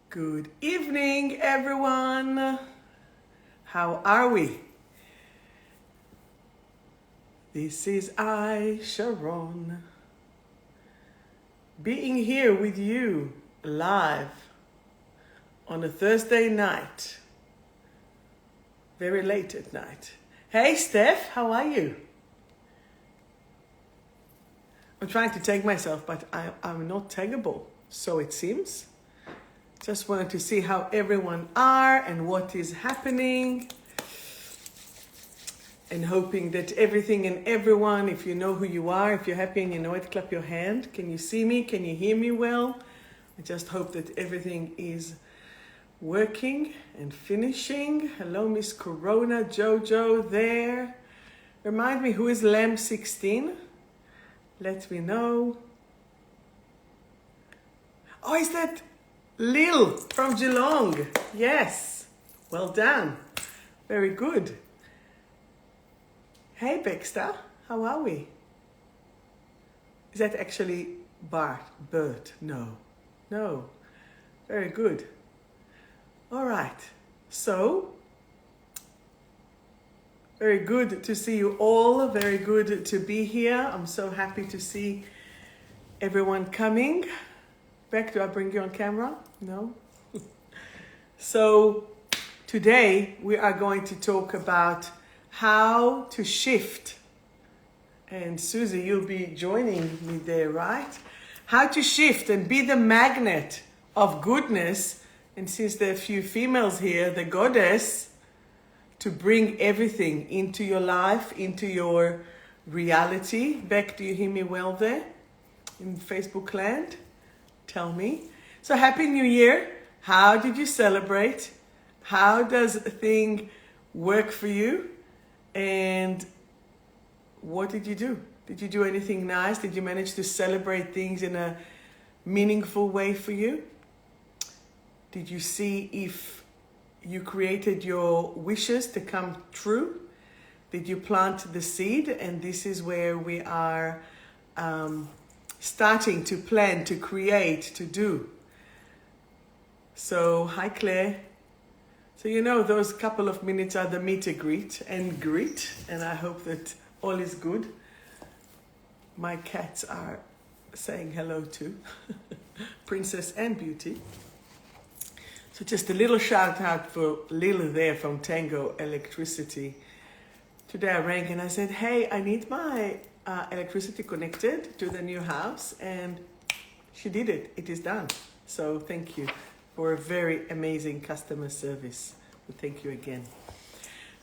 Good evening, everyone. How are we? This is I, Sharon, being here with you live on a Thursday night, very late at night. Hey, Steph, how are you? I'm trying to tag myself, but I'm not taggable, so it seems. Just wanted to see how everyone are and what is happening. And hoping that everything and everyone, if you know who you are, if you're happy and you know it, clap your hand. Can you see me? Can you hear me well? I just hope that everything is working and finishing. Hello, Miss Corona, Jojo there. Remind me, who is 𝗵𝗵𝗂𝗿? Let me know. Oh, is that Lil from Geelong? Yes. Well done. Very good. Hey, Baxter. How are we? Is that actually Bert? No. Very good. All right. So, very good to see you all. Very good to be here. I'm so happy to see everyone coming. Beck, do I bring you on camera? No? So, today we are going to talk about how to shift. And Susie, you'll be joining me there, right? How to shift and be the magnet of goodness. And since there are a few females here, the goddess, to bring everything into your life, into your reality. Beck, do you hear me well there in Facebook land? Tell me. So happy New Year. How did you celebrate? How does a thing work for you? And what did you do? Did you do anything nice? Did you manage to celebrate things in a meaningful way for you? Did you see if you created your wishes to come true? Did you plant the seed? And this is where we are starting to plan, to create, to do. So, hi Claire. So you know those couple of minutes are the meet and greet, and I hope that all is good. My cats are saying hello too, Princess and Beauty. So just a little shout out for Lil there from Tango Electricity. Today I rang and I said, hey, I need my electricity connected to the new house, and she did it. It is done. So thank you for a very amazing customer service. Thank you again.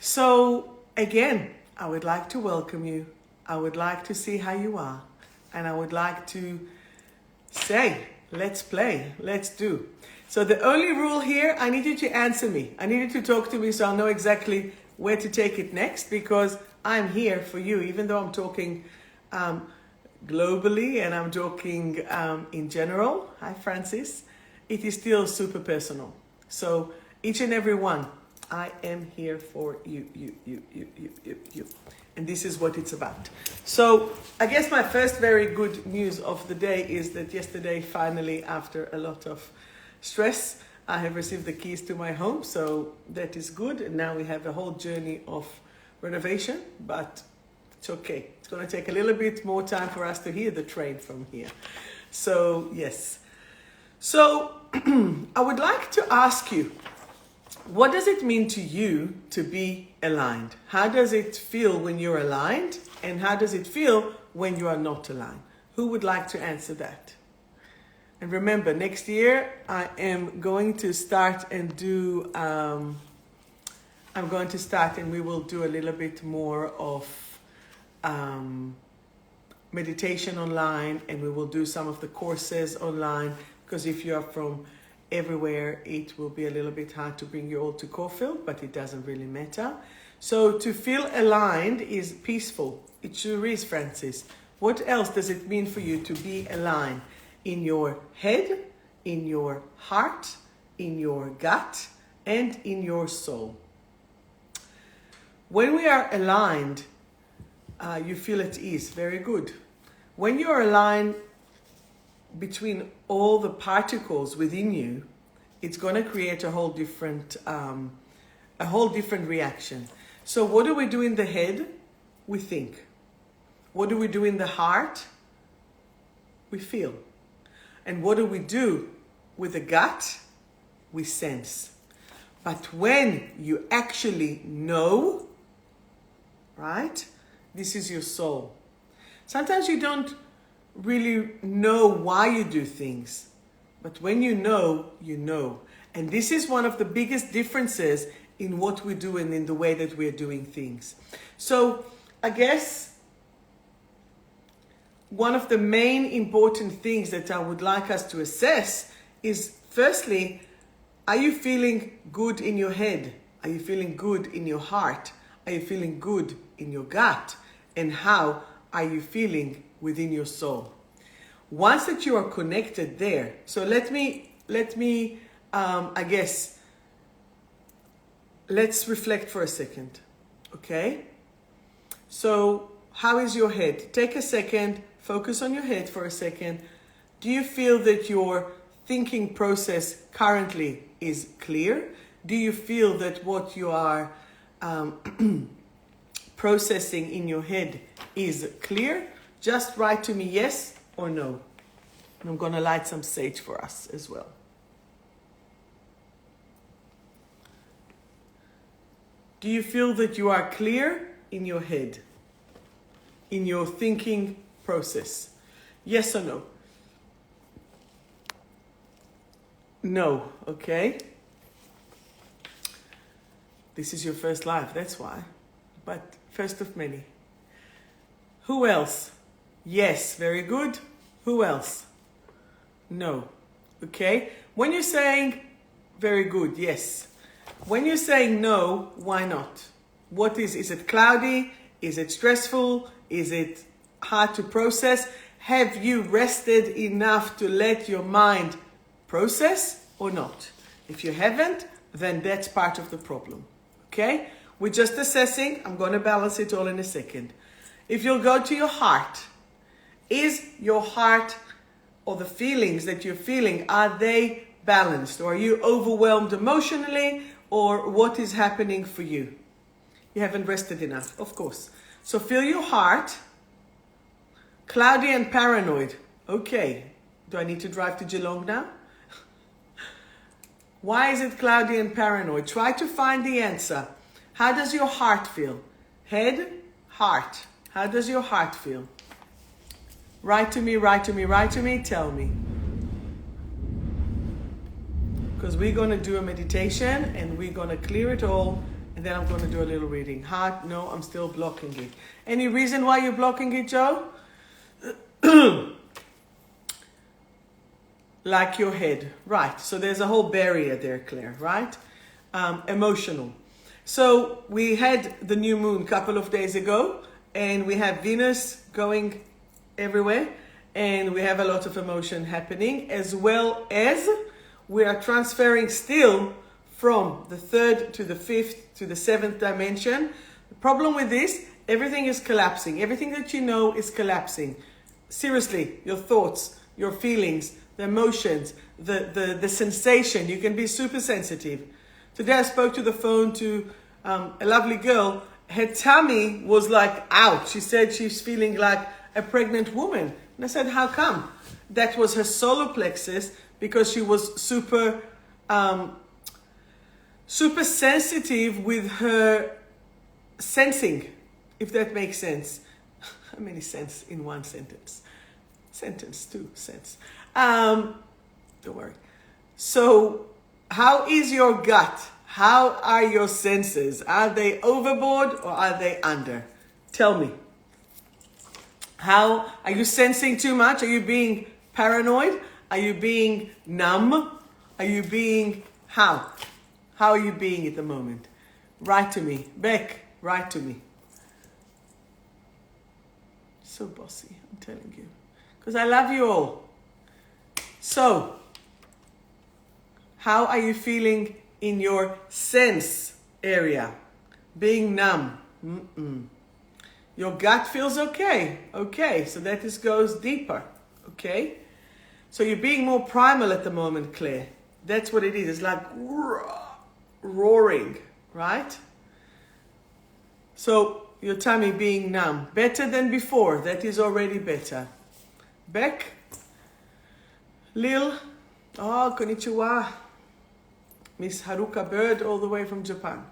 So again, I would like to welcome you. I would like to see how you are. And I would like to say, let's play, let's do. So the only rule here, I need you to answer me. I need you to talk to me so I'll know exactly where to take it next, because I'm here for you, even though I'm talking globally and I'm talking in general. Hi, Francis. It is still super personal. So each and every one, I am here for you. And this is what it's about. So I guess my first very good news of the day is that yesterday, finally, after a lot of stress, I have received the keys to my home. So that is good. And now we have a whole journey of renovation, but it's okay. It's going to take a little bit more time for us to hear the train from here. So yes. So I would like to ask you, what does it mean to you to be aligned? How does it feel when you're aligned? And how does it feel when you are not aligned? Who would like to answer that? And remember, next year I am going to start and do, we will do a little bit more of meditation online, and we will do some of the courses online, because if you are from everywhere, it will be a little bit hard to bring you all to 𝗀𝗏, but it doesn't really matter. So to feel aligned is peaceful. It sure is, Francis. What else does it mean for you to be aligned? In your head, in your heart, in your gut, and in your soul. When we are aligned, you feel at ease. Very good. When you are aligned between all the particles within you, it's going to create a whole different reaction. So what do we do in the head? We think. What do we do in the heart? We feel. And what do we do with the gut? We sense. But when you actually know, right? This is your soul. Sometimes you don't really know why you do things. But when you know, you know. And this is one of the biggest differences in what we do and in the way that we're doing things. So I guess one of the main important things that I would like us to assess is, firstly, are you feeling good in your head? Are you feeling good in your heart? Are you feeling good in your gut? And how are you feeling within your soul? Once that you are connected there, so let me, I guess, let's reflect for a second, okay? So how is your head? Take a second, focus on your head for a second. Do you feel that your thinking process currently is clear? Do you feel that what you are processing in your head is clear? Just write to me yes or no. And I'm going to light some sage for us as well. Do you feel that you are clear in your head, in your thinking process? Yes or no? No, okay? This is your first live, that's why. But first of many. Who else? Yes, very good. Who else? No, okay? When you're saying very good, yes. When you're saying no, why not? What is it cloudy? Is it stressful? Is it hard to process? Have you rested enough to let your mind process or not? If you haven't, then that's part of the problem, okay? We're just assessing. I'm going to balance it all in a second. If you'll go to your heart, is your heart or the feelings that you're feeling, are they balanced? Or are you overwhelmed emotionally? Or what is happening for you? You haven't rested enough, of course. So feel your heart. Cloudy and paranoid. Okay. Do I need to drive to Geelong now? Why is it cloudy and paranoid? Try to find the answer. How does your heart feel? Head, heart. How does your heart feel? Write to me, write to me, write to me. Tell me. Because we're going to do a meditation and we're going to clear it all, and then I'm going to do a little reading. Heart, no, I'm still blocking it. Any reason why you're blocking it, Joe? Like your head. Right. So there's a whole barrier there, Claire, right? Emotional. So we had the new moon a couple of days ago, and we have Venus going everywhere, and we have a lot of emotion happening, as well as we are transferring still from the third to the fifth to the seventh dimension. The problem with this, everything is collapsing. Everything that you know is collapsing. Seriously, your thoughts, your feelings, the emotions, the sensation. You can be super sensitive. Today I spoke to the phone to a lovely girl. Her tummy was like out. She said she's feeling like a pregnant woman. And I said, how come? That was her solar plexus, because she was super sensitive with her sensing, if that makes sense. How many cents in one sentence? Sentence, two cents. Don't worry. So how is your gut? How are your senses? Are they overboard or are they under? Tell me. How are you sensing too much? Are you being paranoid? Are you being numb? Are you being how? How are you being at the moment? Write to me. Beck, write to me. So bossy, I'm telling you. Because I love you all. So, how are you feeling in your sense area? Being numb. Your gut feels okay. Okay, so that goes deeper. Okay? So you're being more primal at the moment, Claire. That's what it is. It's like roaring, right? So your tummy being numb. Better than before. That is already better. Back. Lil. Oh, konnichiwa. Miss Haruka Bird all the way from Japan.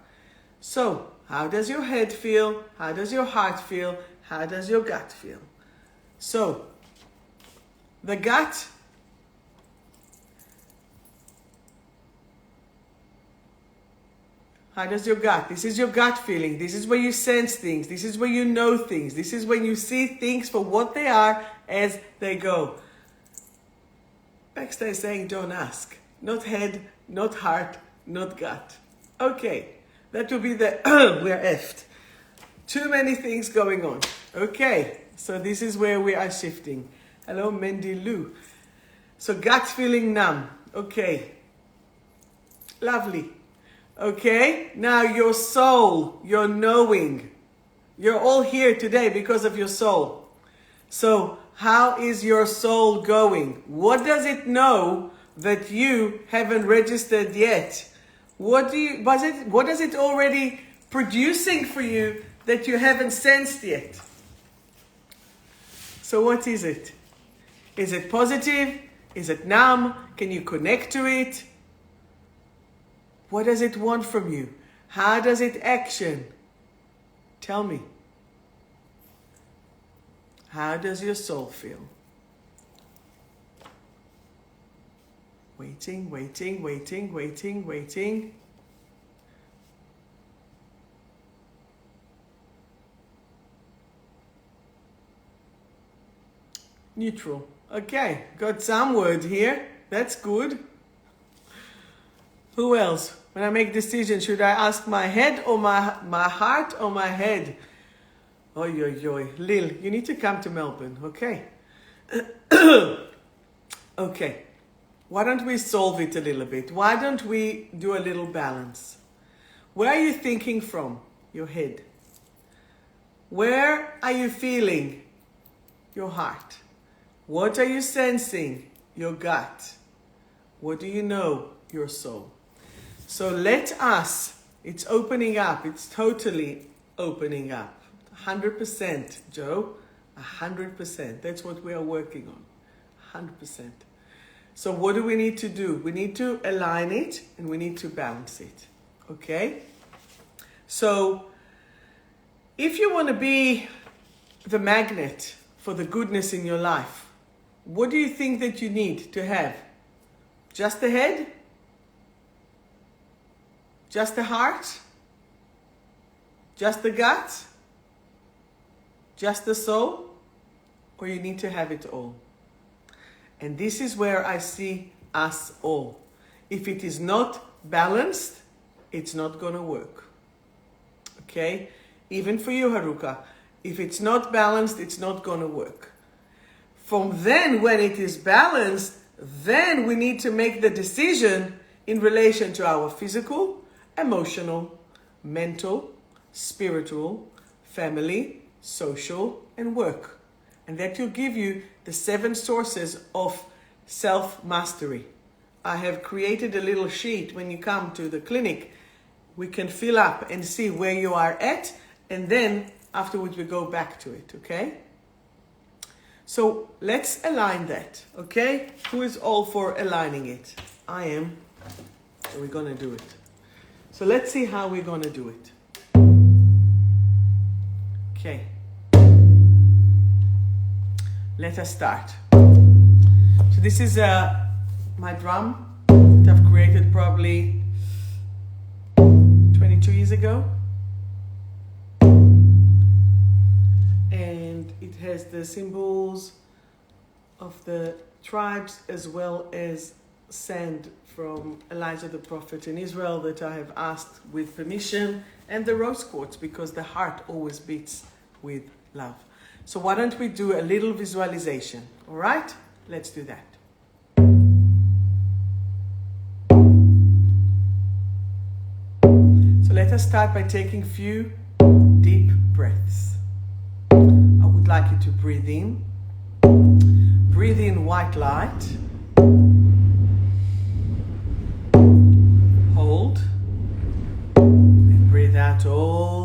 So, how does your head feel? How does your heart feel? How does your gut feel? So, the gut. How does your gut? This is your gut feeling. This is where you sense things. This is where you know things. This is when you see things for what they are as they go. Baxter is saying don't ask. Not head, not heart, not gut. Okay, that will be the we're effed. Too many things going on. Okay, so this is where we are shifting. Hello, Mendy Lou. So gut feeling numb. Okay, lovely. Okay, now your soul, your knowing. You're all here today because of your soul. So how is your soul going? What does it know that you haven't registered yet? What does it already producing for you that you haven't sensed yet? So what is it? Is it positive? Is it numb? Can you connect to it? What does it want from you? How does it action? Tell me. How does your soul feel? Waiting, waiting, waiting, waiting, waiting. Neutral. Okay, got some word here. That's good. Who else? When I make decisions, should I ask my head or my heart or my head? Oi, oi, oi. Lil, you need to come to Melbourne, okay? Okay. Why don't we solve it a little bit? Why don't we do a little balance? Where are you thinking from? Your head. Where are you feeling? Your heart. What are you sensing? Your gut. What do you know? Your soul. So let us, it's opening up. It's totally opening up. 100%, Joe. 100%. That's what we are working on. 100%. So what do we need to do? We need to align it and we need to balance it. Okay? So if you want to be the magnet for the goodness in your life, what do you think that you need to have? Just the head? Just the heart? Just the gut? Just the soul? Or you need to have it all? And this is where I see us all. If it is not balanced, it's not going to work. Okay? Even for you, Haruka. If it's not balanced, it's not going to work. From then, when it is balanced, then we need to make the decision in relation to our physical, emotional, mental, spiritual, family, social, and work. And that will give you the 7 sources of self-mastery. I have created a little sheet. When you come to the clinic, we can fill up and see where you are at, and then afterwards we go back to it, okay? So let's align that, okay? Who is all for aligning it? I am. So we're going to do it. So let's see how we're going to do it. Okay. Let us start. So this is my drum that I've created probably 22 years ago. And it has the symbols of the tribes as well as sand from Elijah the prophet in Israel that I have asked with permission, and the rose quartz because the heart always beats with love. So why don't we do a little visualization, all right? Let's do that. So let us start by taking a few deep breaths. I would like you to breathe in. Breathe in white light.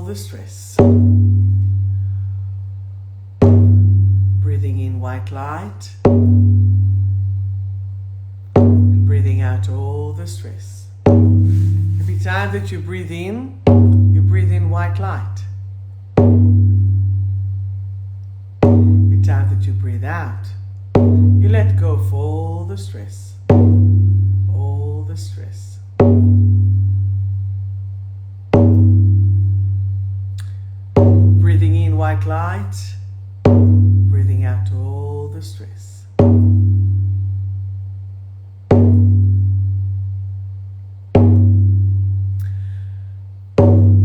the stress. Breathing in white light and breathing out all the stress. Every time that you breathe in white light. Every time that you breathe out, you let go of all the stress. All the stress. Breathing in white light, breathing out all the stress.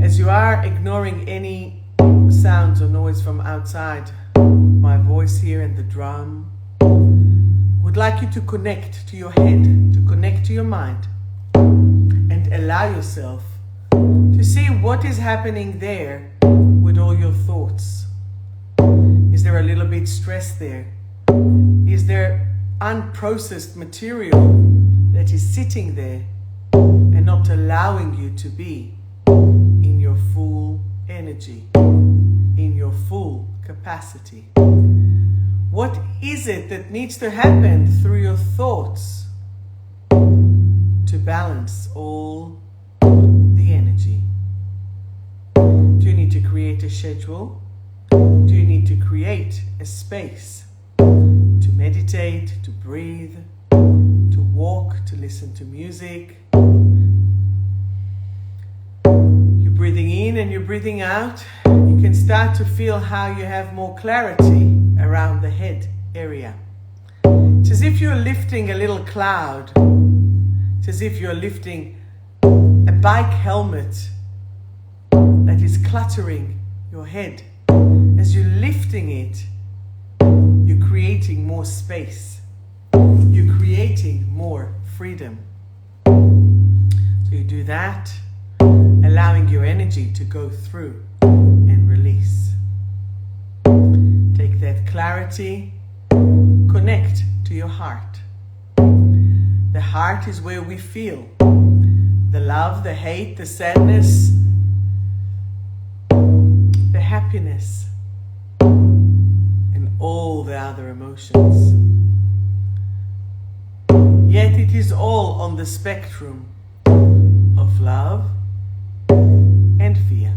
As you are ignoring any sounds or noise from outside, my voice here and the drum, would like you to connect to your head, to connect to your mind, and allow yourself to see what is happening there with all your thoughts. Is there a little bit stress there? Is there unprocessed material that is sitting there and not allowing you to be in your full energy, in your full capacity? What is it that needs to happen through your thoughts to balance all the energy? Do you need to create a schedule? Do you need to create a space to meditate, to breathe, to walk, to listen to music? You're breathing in and you're breathing out. You can start to feel how you have more clarity around the head area. It's as if you're lifting a little cloud. It's as if you're lifting a bike helmet that is cluttering your head. As you're lifting it, you're creating more space. You're creating more freedom. So you do that, allowing your energy to go through and release. Take that clarity, connect to your heart. The heart is where we feel the love, the hate, the sadness, the happiness, and all the other emotions. Yet it is all on the spectrum of love and fear.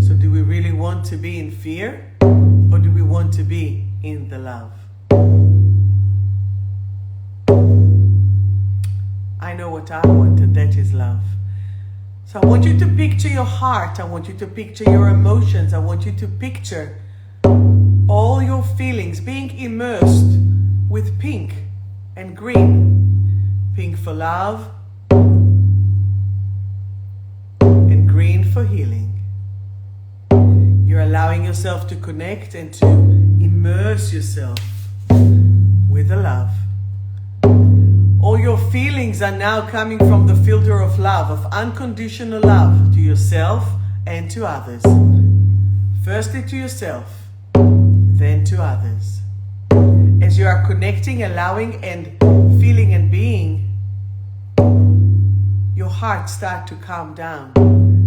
So do we really want to be in fear, or do we want to be in the love? I know what I want, and that is love. So I want you to picture your heart. I want you to picture your emotions. I want you to picture all your feelings being immersed with pink and green. Pink for love and green for healing. You're allowing yourself to connect and to immerse yourself with the love. All your feelings are now coming from the filter of love, of unconditional love to yourself and to others. Firstly to yourself, then to others. As you are connecting, allowing, and feeling and being, your heart starts to calm down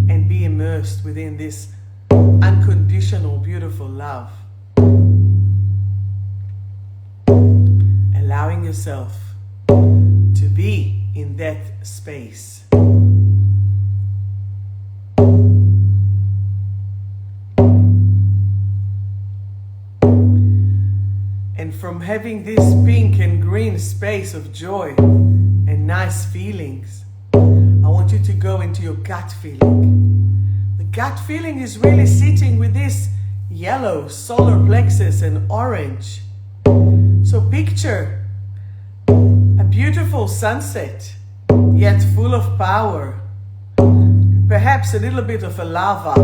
and be immersed within this unconditional, beautiful love. Allowing yourself to be in that space. And from having this pink and green space of joy and nice feelings, I want you to go into your gut feeling. The gut feeling is really sitting with this yellow solar plexus and orange. So picture a beautiful sunset, yet full of power. Perhaps a little bit of a lava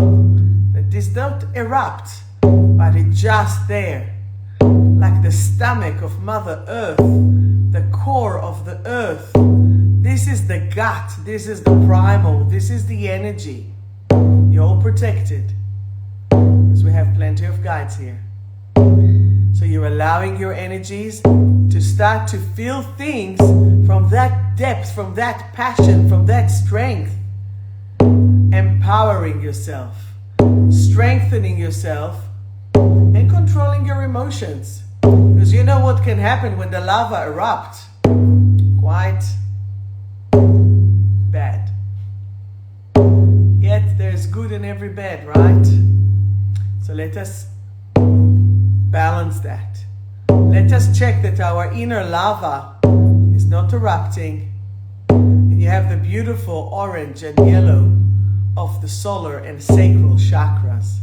that does not erupt, but it's just there. Like the stomach of Mother Earth, the core of the earth. This is the gut, this is the primal, this is the energy. You're all protected, because we have plenty of guides here. So you're allowing your energies to start to feel things from that depth, from that passion, from that strength. empowering yourself, strengthening yourself, and controlling your emotions. Because you know what can happen when the lava erupts? Quite bad. Yet there's good in every bad, right? So let us balance that. Let us check that our inner lava is not erupting, and you have the beautiful orange and yellow of the solar and sacral chakras.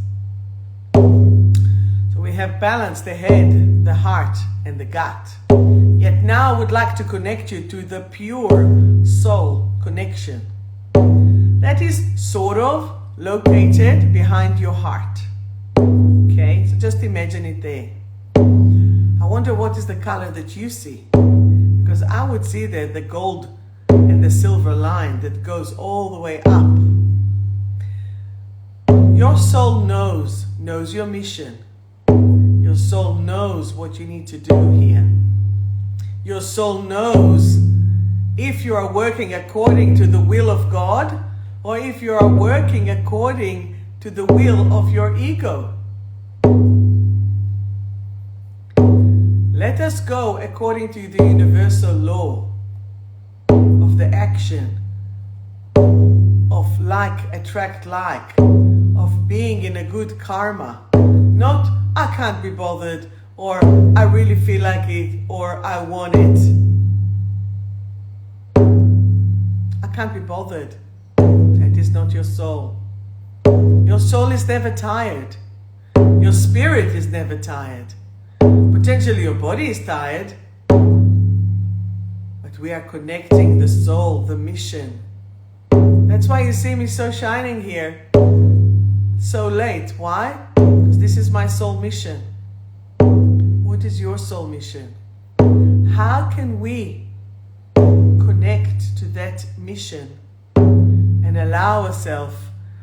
So we have balanced the head, the heart, and the gut. Yet now I would like to connect you to the pure soul connection. That is sort of located behind your heart. Okay, so just imagine it there. I wonder what is the color that you see, because I would see there the gold and the silver line that goes all the way up. Your soul knows your mission. Your soul knows what you need to do here. Your soul knows if you are working according to the will of God, or if you are working according to the will of your ego. Let us go according to the universal law of the action of like attract like, of being in a good karma. Not I can't be bothered, or I really feel like it, or I want it. I can't be bothered. That is not your soul. Your soul is never tired. Your spirit is never tired. Potentially your body is tired, but we are connecting the soul, the mission. That's why you see me so shining here, so late. Why? Because this is my soul mission. What is your soul mission? How can we connect to that mission and allow ourselves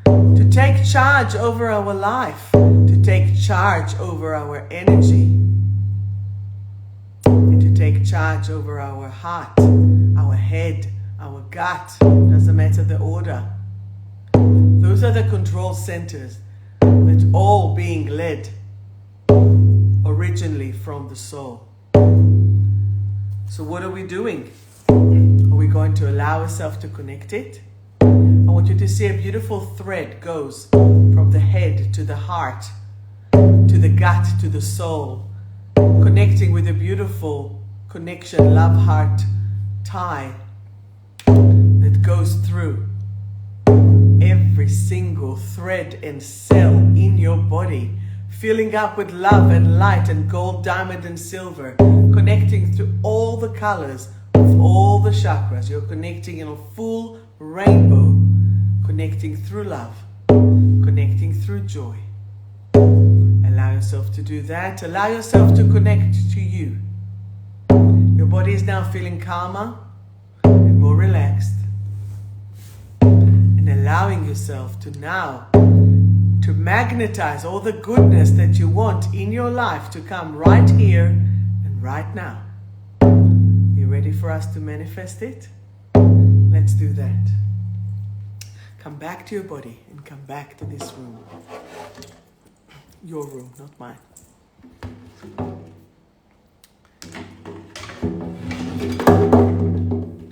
to take charge over our life, to take charge over our energy, and to take charge over our heart, our head, our gut? Doesn't matter the order. Those are the control centers that all being led originally from the soul. So what are we doing? Are we going to allow ourselves to connect it? I want you to see a beautiful thread goes from the head to the heart, to the gut, to the soul, connecting with a beautiful connection, love heart tie that goes through every single thread and cell in your body, filling up with love and light and gold, diamond and silver, connecting through all the colors of all the chakras. You're connecting in a full rainbow, connecting through love, connecting through joy. Allow yourself to do that. Allow yourself to connect to you. Your body is now feeling calmer and more relaxed. And allowing yourself to now to magnetize all the goodness that you want in your life to come right here and right now. You ready for us to manifest it? Let's do that. Come back to your body and come back to this room. Your room, not mine.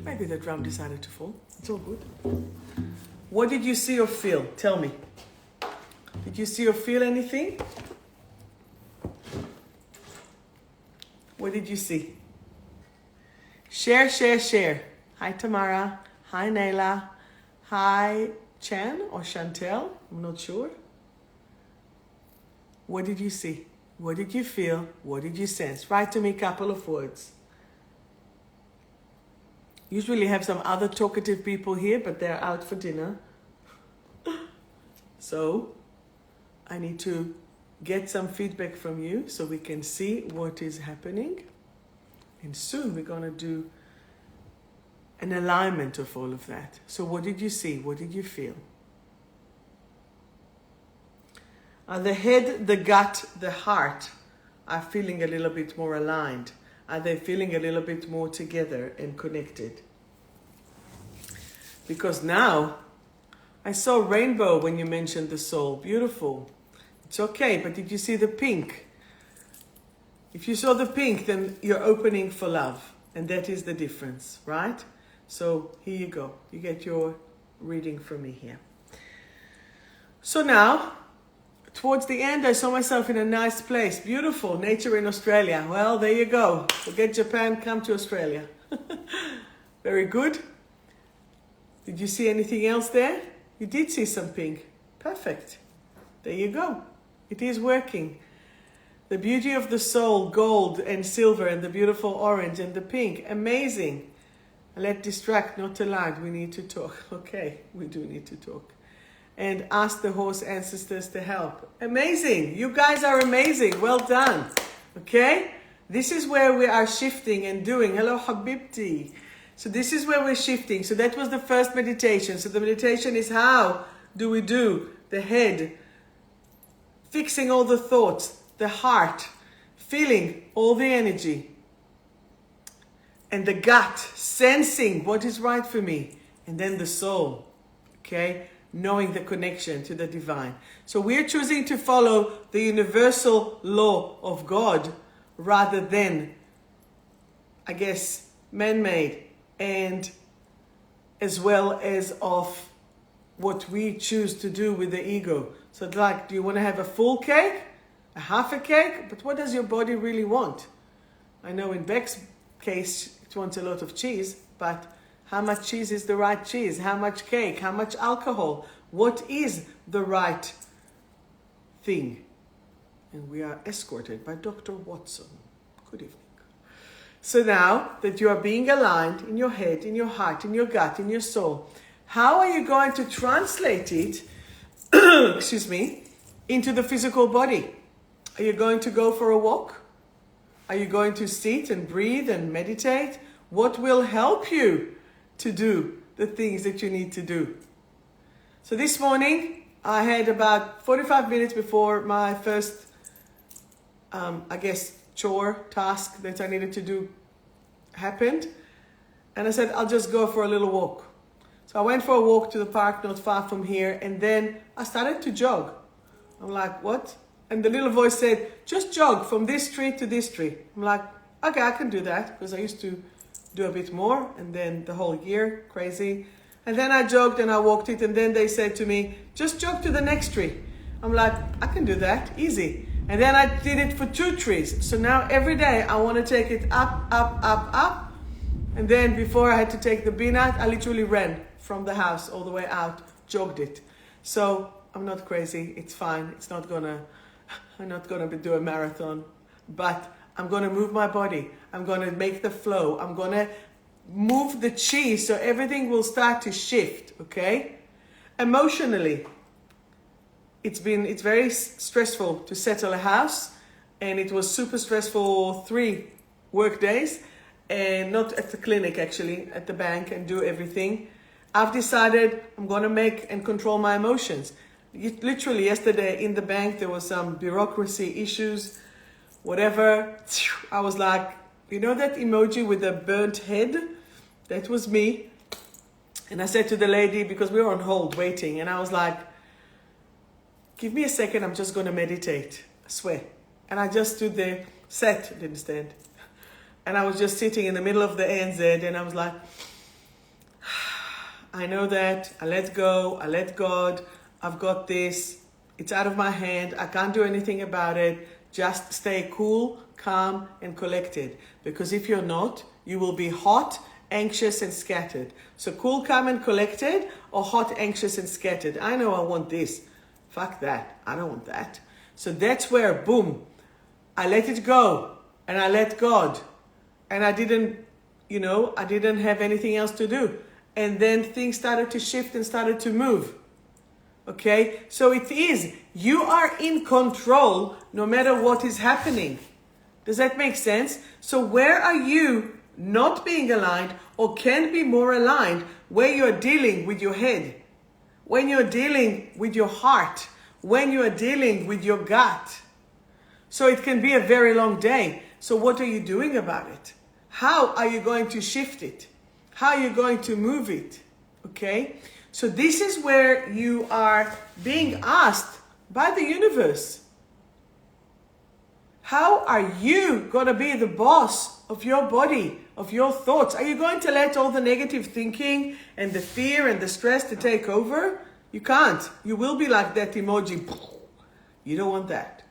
Maybe the drum decided to fall. It's all good. What did you see or feel? Tell me. Did you see or feel anything? What did you see? Share, share, share. Hi Tamara. Hi Naila. Hi Chan or Chantel. I'm not sure. What did you see? What did you feel? What did you sense? Write to me a couple of words. Usually have some other talkative people here, but they're out for dinner. So I need to get some feedback from you so we can see what is happening. And soon we're going to do an alignment of all of that. So what did you see? What did you feel? The head, the gut, the heart are feeling a little bit more aligned? Are they feeling a little bit more together and connected? Because now I saw rainbow when you mentioned the soul. Beautiful. It's okay, but did you see the pink? If you saw the pink, then you're opening for love. And that is the difference, right? So here you go. You get your reading from me here. So now, towards the end, I saw myself in a nice place. Beautiful. Nature in Australia. Well, there you go. Forget Japan, come to Australia. Very good. Did you see anything else there? You did see some pink. Perfect. There you go. It is working. The beauty of the soul, gold and silver and the beautiful orange and the pink. Amazing. Let distract, not align. We need to talk. Okay, we do need to talk. And ask the horse ancestors to help. Amazing. You guys are amazing. Well done. Okay? This is where we are shifting and doing. Hello, Habibti. So this is where we're shifting. So that was the first meditation. So the meditation is how do we do the head, fixing all the thoughts, the heart, feeling all the energy, and the gut, sensing what is right for me, and then the soul, okay, knowing the connection to the divine. So we're choosing to follow the universal law of God rather than, I guess, man-made, and as well as of what we choose to do with the ego. So it's like, do you want to have a full cake, a half a cake? But what does your body really want? I know in Beck's case, it wants a lot of cheese, but how much cheese is the right cheese? How much cake? How much alcohol? What is the right thing? And we are escorted by Dr. Watson. Good evening. So now that you are being aligned in your head, in your heart, in your gut, in your soul, how are you going to translate it, excuse me, into the physical body? Are you going to go for a walk? Are you going to sit and breathe and meditate? What will help you to do the things that you need to do? So this morning, I had about 45 minutes before my first, I guess, chore, task that I needed to do happened. And I said, I'll just go for a little walk. So I went for a walk to the park not far from here. And then I started to jog. I'm like, what? And the little voice said, just jog from this street to this street. I'm like, okay, I can do that. Because I used to do a bit more. And then the whole year, crazy. And then I jogged and I walked it. And then they said to me, just jog to the next tree. I'm like, I can do that, easy. And then I did it for 2 trees. So now every day I want to take it up, up, up, up. And then before I had to take the bean out, I literally ran from the house all the way out, jogged it. So I'm not crazy. It's fine. I'm not gonna do a marathon, but I'm gonna move my body. I'm gonna make the flow. I'm gonna move the chi so everything will start to shift, okay? Emotionally, it's very stressful to settle a house, and it was super stressful 3 work days, and not at the clinic actually, at the bank, and do everything. I've decided I'm gonna make and control my emotions. Literally yesterday in the bank, there was some bureaucracy issues, whatever. I was like, you know that emoji with the burnt head? That was me. And I said to the lady, because we were on hold waiting, and I was like, give me a second, I'm just going to meditate, I swear. And I just stood there, didn't stand. And I was just sitting in the middle of the ANZ, and I was like, I know that, I let go, I let God, I've got this, it's out of my hand, I can't do anything about it, just stay cool, calm, and collected. Because if you're not, you will be hot, anxious, and scattered. So cool, calm, and collected, or hot, anxious, and scattered. I know I want this. Fuck that. I don't want that. So that's where, boom, I let it go. And I let God. And I didn't have anything else to do. And then things started to shift and started to move. Okay? So it is. You are in control no matter what is happening. Does that make sense? So where are you not being aligned or can be more aligned where you're dealing with your head? When you're dealing with your heart, when you are dealing with your gut. So it can be a very long day. So what are you doing about it? How are you going to shift it? How are you going to move it? Okay? So this is where you are being asked by the universe. How are you going to be the boss of your body, of your thoughts? Are you going to let all the negative thinking and the fear and the stress to take over? You can't. You will be like that emoji. You don't want that.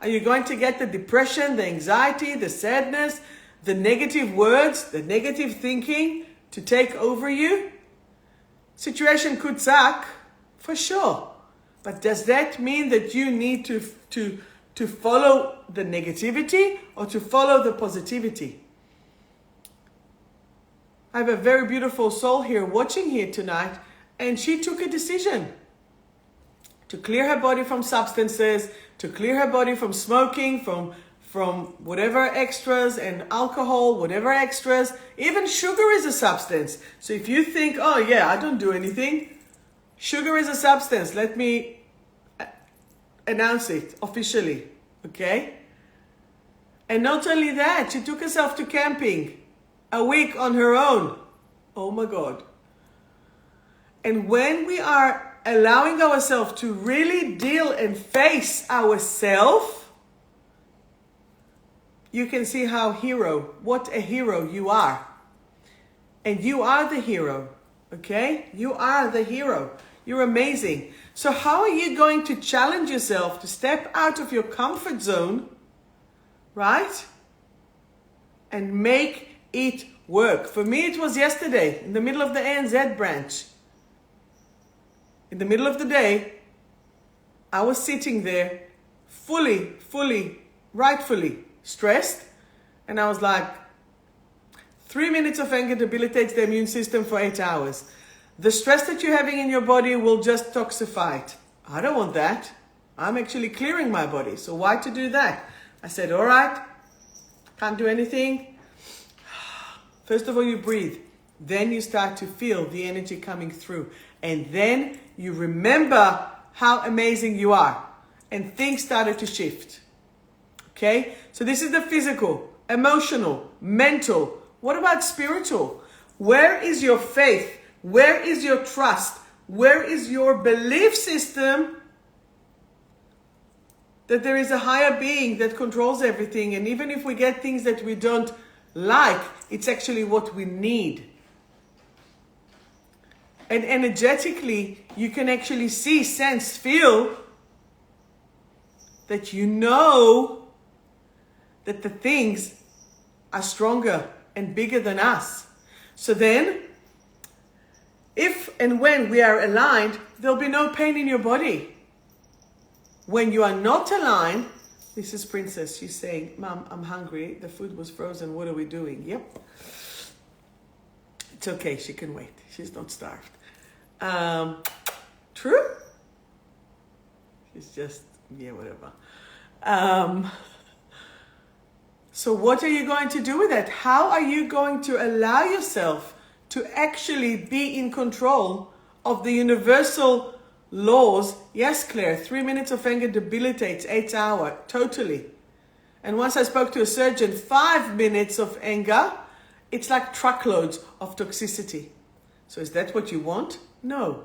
Are you going to get the depression, the anxiety, the sadness, the negative words, the negative thinking to take over you? Situation could suck, for sure. But does that mean that you need to follow the negativity or to follow the positivity? I have a very beautiful soul here watching here tonight, and she took a decision to clear her body from substances, to clear her body from smoking, from whatever extras and alcohol, whatever extras. Even sugar is a substance. So if you think, oh yeah, I don't do anything, sugar is a substance. Let me announce it officially, okay? And not only that, she took herself to camping a week on her own. Oh my God. And when we are allowing ourselves to really deal and face ourselves, you can see what a hero you are. And you are the hero, okay? You are the hero. You're amazing. So how are you going to challenge yourself to step out of your comfort zone, right? And make it work. For me, it was yesterday, in the middle of the ANZ branch. In the middle of the day, I was sitting there fully, rightfully stressed. And I was like, 3 minutes of anger debilitates the immune system for 8 hours. The stress that you're having in your body will just toxify it. I don't want that. I'm actually clearing my body. So why to do that? I said, all right, can't do anything. First of all, you breathe. Then you start to feel the energy coming through. And then you remember how amazing you are. And things started to shift. Okay? So this is the physical, emotional, mental. What about spiritual? Where is your faith? Where is your trust? Where is your belief system that there is a higher being that controls everything? And even if we get things that we don't like, it's actually what we need. And energetically, you can actually see, sense, feel that you know that the things are stronger and bigger than us. So then, if and when we are aligned, there'll be no pain in your body. When you are not aligned, this is Princess, she's saying, Mom, I'm hungry. The food was frozen. What are we doing? Yep. It's okay. She can wait. She's not starved. True? She's just, yeah, whatever. So what are you going to do with that? How are you going to allow yourself to actually be in control of the universal laws? Yes, Claire, 3 minutes of anger debilitates 8 hours, totally. And once I spoke to a surgeon, 5 minutes of anger, it's like truckloads of toxicity. So is that what you want? No.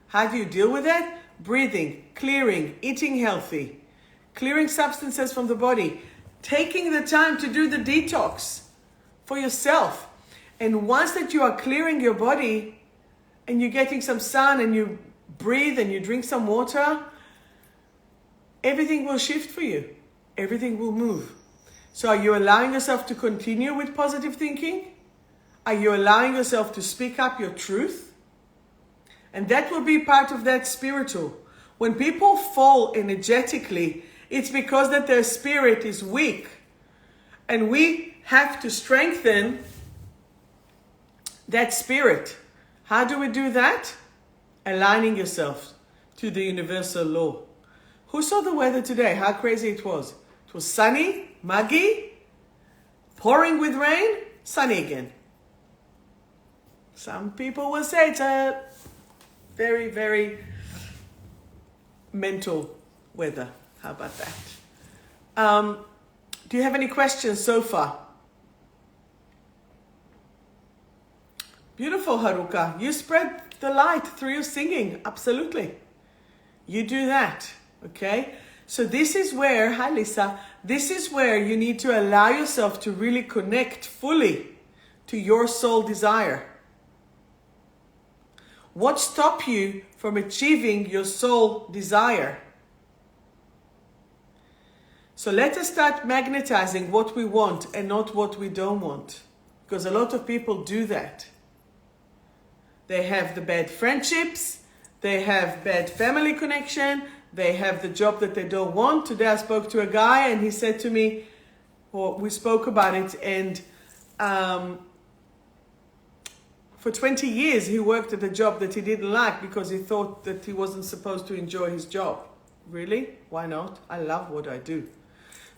How do you deal with that? Breathing, clearing, eating healthy, clearing substances from the body, taking the time to do the detox for yourself. And once that you are clearing your body and you're getting some sun and you breathe and you drink some water, everything will shift for you. Everything will move. So are you allowing yourself to continue with positive thinking? Are you allowing yourself to speak up your truth? And that will be part of that spiritual. When people fall energetically, it's because that their spirit is weak. And we have to strengthen that spirit. How do we do that? Aligning yourself to the universal law. Who saw the weather today? How crazy it was. It was sunny, muggy, pouring with rain, sunny again. Some people will say it's a very, very mental weather. How about that? Do you have any questions so far? Beautiful, Haruka. You spread the light through your singing. Absolutely. You do that. Okay? So this is where, hi Lisa, this is where you need to allow yourself to really connect fully to your soul desire. What stops you from achieving your soul desire? So let us start magnetizing what we want and not what we don't want. Because a lot of people do that. They have the bad friendships, they have bad family connection, they have the job that they don't want. Today I spoke to a guy and he said to me, or we spoke about it, and for 20 years he worked at a job that he didn't like because he thought that he wasn't supposed to enjoy his job. Really? Why not? I love what I do.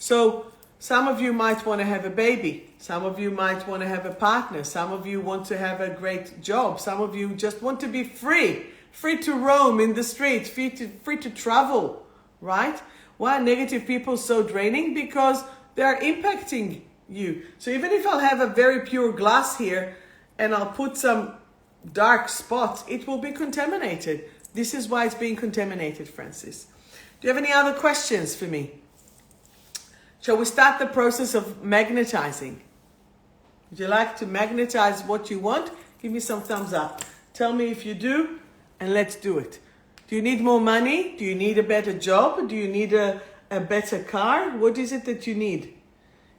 So some of you might want to have a baby. Some of you might want to have a partner. Some of you want to have a great job. Some of you just want to be free. Free to roam in the street. Free to travel. Right? Why are negative people so draining? Because they are impacting you. So even if I'll have a very pure glass here and I'll put some dark spots, it will be contaminated. This is why it's being contaminated, Francis. Do you have any other questions for me? Shall we start the process of magnetizing? Would you like to magnetize what you want? Give me some thumbs up. Tell me if you do, and let's do it. Do you need more money? Do you need a better job? Do you need a better car? What is it that you need?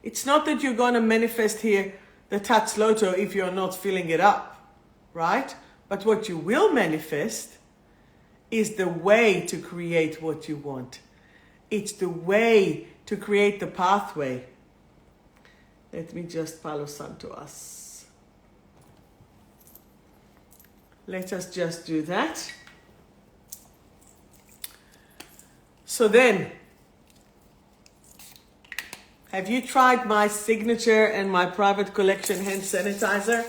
It's not that you're going to manifest here the 𝗪𝗏 𝗨𝗀𝗀 if you're not filling it up, right? But what you will manifest is the way to create what you want. It's the way to create the pathway. Let me just Palo Santo us. Let us just do that. So then, have you tried my signature and my private collection hand sanitizer?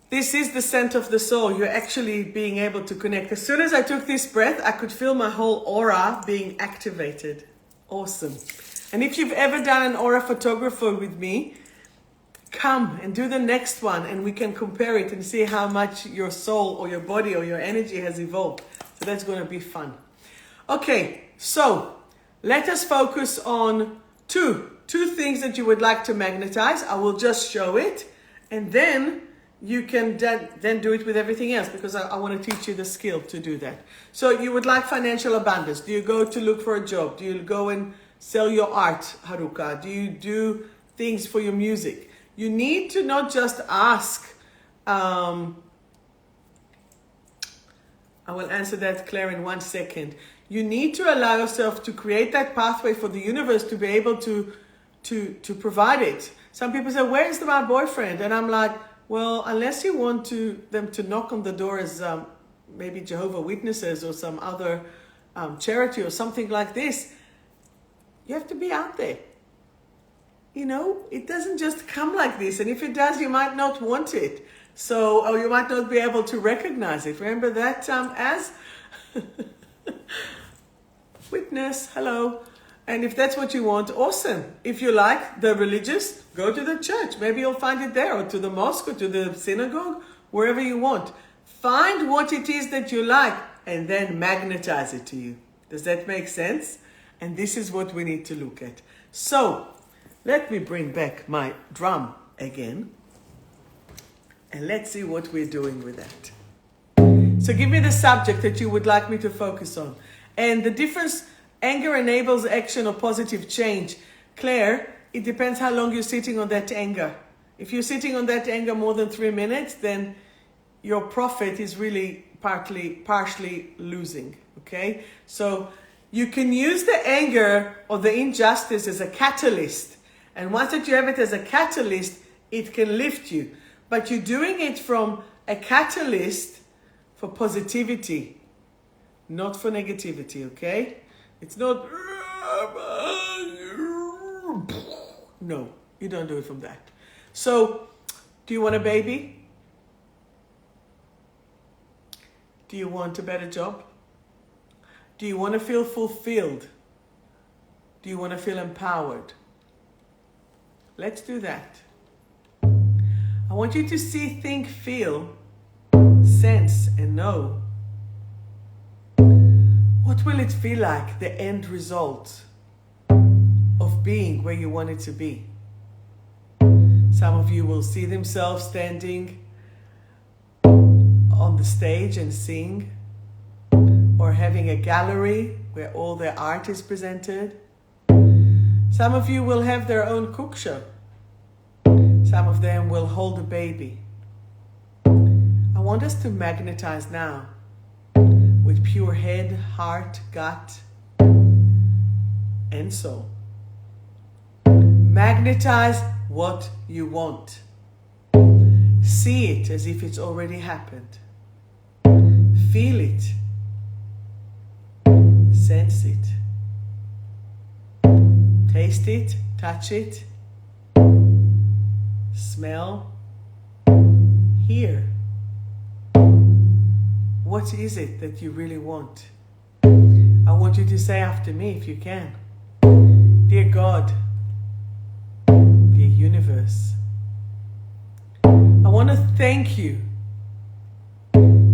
This is the scent of the soul. You're actually being able to connect. As soon as I took this breath, I could feel my whole aura being activated. Awesome. And if you've ever done an aura photographer with me, come and do the next one and we can compare it and see how much your soul or your body or your energy has evolved. So that's going to be fun. Okay, so let us focus on two things that you would like to magnetize. I will just show it and then you can then do it with everything else because I want to teach you the skill to do that. So you would like financial abundance. Do you go to look for a job? Do you go and sell your art, Haruka? Do you do things for your music? You need to not just ask. I will answer that, Claire, in 1 second. You need to allow yourself to create that pathway for the universe to be able to provide it. Some people say, where is my boyfriend? And I'm like, well, unless you want them to knock on the door as maybe 𝗀𝗶𝗴𝗆 Witnesses or some other charity or something like this, you have to be out there. You know, it doesn't just come like this. And if it does, you might not want it. So, or you might not be able to recognize it. Remember that as witness, hello. And if that's what you want, awesome. If you like the religious, go to the church. Maybe you'll find it there, or to the mosque, or to the synagogue, wherever you want. Find what it is that you like and then magnetize it to you. Does that make sense? And this is what we need to look at. So, let me bring back my drum again. And let's see what we're doing with that. So give me the subject that you would like me to focus on. And the difference, anger enables action or positive change. Claire, it depends how long you're sitting on that anger. If you're sitting on that anger more than 3 minutes, then your profit is really partially losing, okay? So you can use the anger or the injustice as a catalyst. And once that you have it as a catalyst, it can lift you. But you're doing it from a catalyst for positivity, not for negativity, okay? It's not, no, you don't do it from that. So, do you want a baby? Do you want a better job? Do you want to feel fulfilled? Do you want to feel empowered? Let's do that. I I want you to see, think, feel, sense, and know. What will it feel like, the end result of being where you want it to be? Some of you will see themselves standing on the stage and sing, or having a gallery where all their art is presented. Some of you will have their own cook show. Some of them will hold a baby. I want us to magnetize now with pure head, heart, gut, and soul. Magnetize what you want. See it as if it's already happened. Feel it. Sense it. Taste it. Touch it. Smell. Hear. What is it that you really want? I want you to say after me if you can. Dear God, dear universe, I want to thank you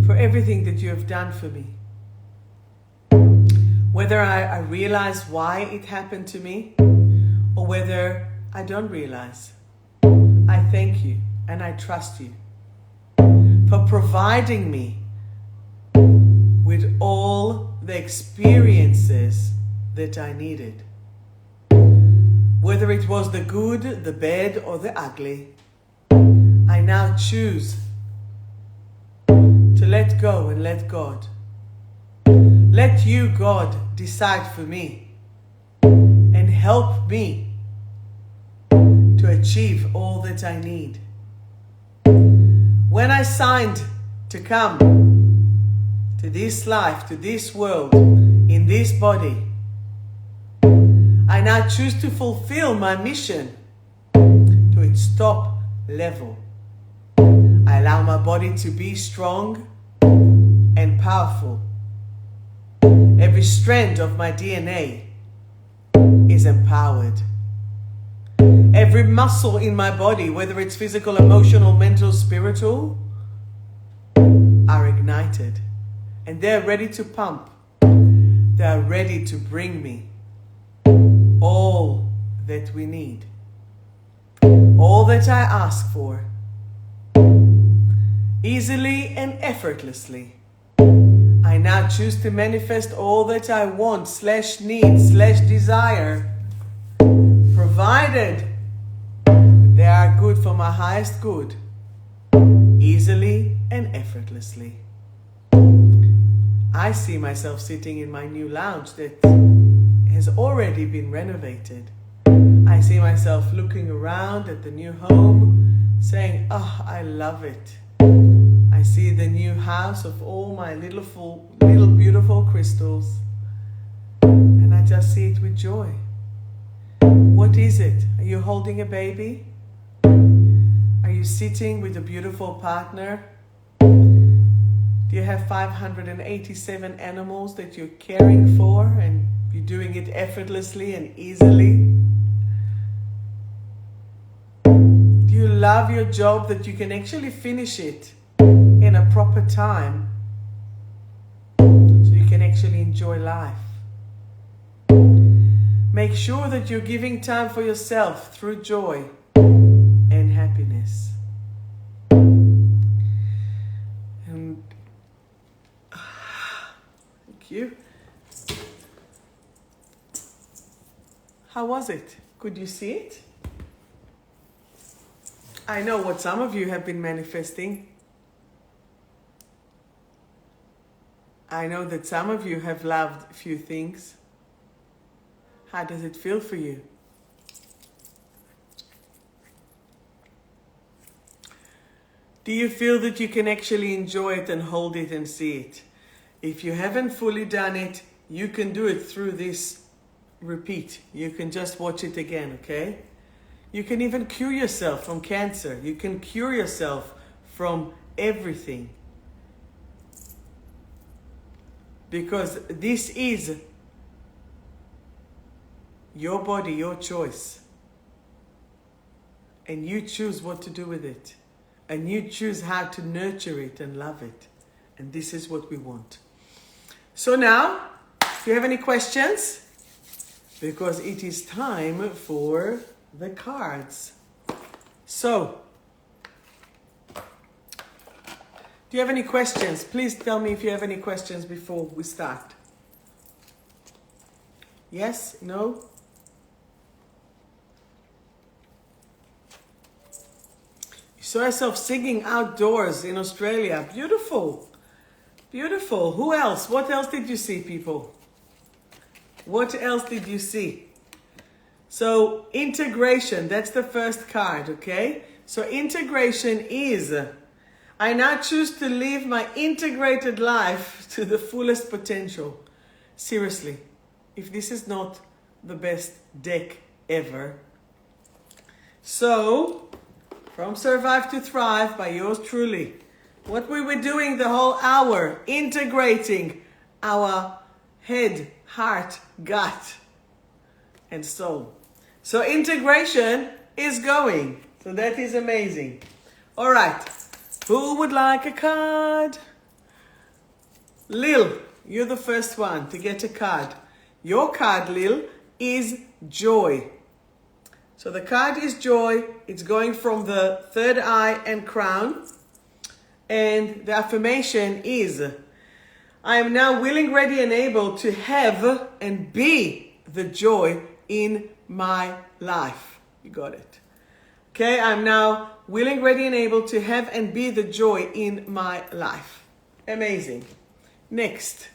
for everything that you have done for me. Whether I realize why it happened to me, or whether I don't realize, I thank you and I trust you for providing me with all the experiences that I needed. Whether it was the good, the bad, or the ugly, I now choose to let go and let God. Let you, God, decide for me and help me to achieve all that I need. When I signed to come to this life, to this world, in this body, I now choose to fulfill my mission to its top level. I allow my body to be strong and powerful. Every strand of my DNA is empowered. Every muscle in my body, whether it's physical, emotional, mental, spiritual, are ignited. And they're ready to pump. They're ready to bring me all that we need. All that I ask for. Easily and effortlessly. I now choose to manifest all that I want, /need, /desire, provided they are good for my highest good, easily and effortlessly. I see myself sitting in my new lounge that has already been renovated. I see myself looking around at the new home, saying, oh, I love it. I see the new house of all my little beautiful crystals, and I just see it with joy. What is it? Are you holding a baby? Are you sitting with a beautiful partner? Do you have 587 animals that you're caring for, and you're doing it effortlessly and easily? Do you love your job that you can actually finish it in a proper time so you can actually enjoy life? Make sure that you're giving time for yourself through joy and happiness. And thank you. How was it? Could you see it? I know what some of you have been manifesting. I know that some of you have loved a few things. How does it feel for you? Do you feel that you can actually enjoy it and hold it and see it? If you haven't fully done it, you can do it through this repeat. You can just watch it again, okay? You can even cure yourself from cancer. You can cure yourself from everything. Because this is your body, your choice. And you choose what to do with it. And you choose how to nurture it and love it. And this is what we want. So now, do you have any questions? Because it is time for the cards. So, do you have any questions? Please tell me if you have any questions before we start. Yes? No? You saw yourself singing outdoors in Australia. Beautiful. Beautiful. Who else? What else did you see, people? What else did you see? So, integration. That's the first card, okay? So, integration is, I now choose to live my integrated life to the fullest potential. Seriously. If this is not the best deck ever. So, from Survive to Thrive by yours truly. What we were doing the whole hour, integrating our head, heart, gut, and soul. So integration is going. So that is amazing. All right. Who would like a card? Lil, you're the first one to get a card. Your card, Lil, is joy. So the card is joy. It's going from the third eye and crown. And the affirmation is, I am now willing, ready, and able to have and be the joy in my life. You got it. Okay, I'm now willing, ready, and able to have and be the joy in my life. Amazing. Next.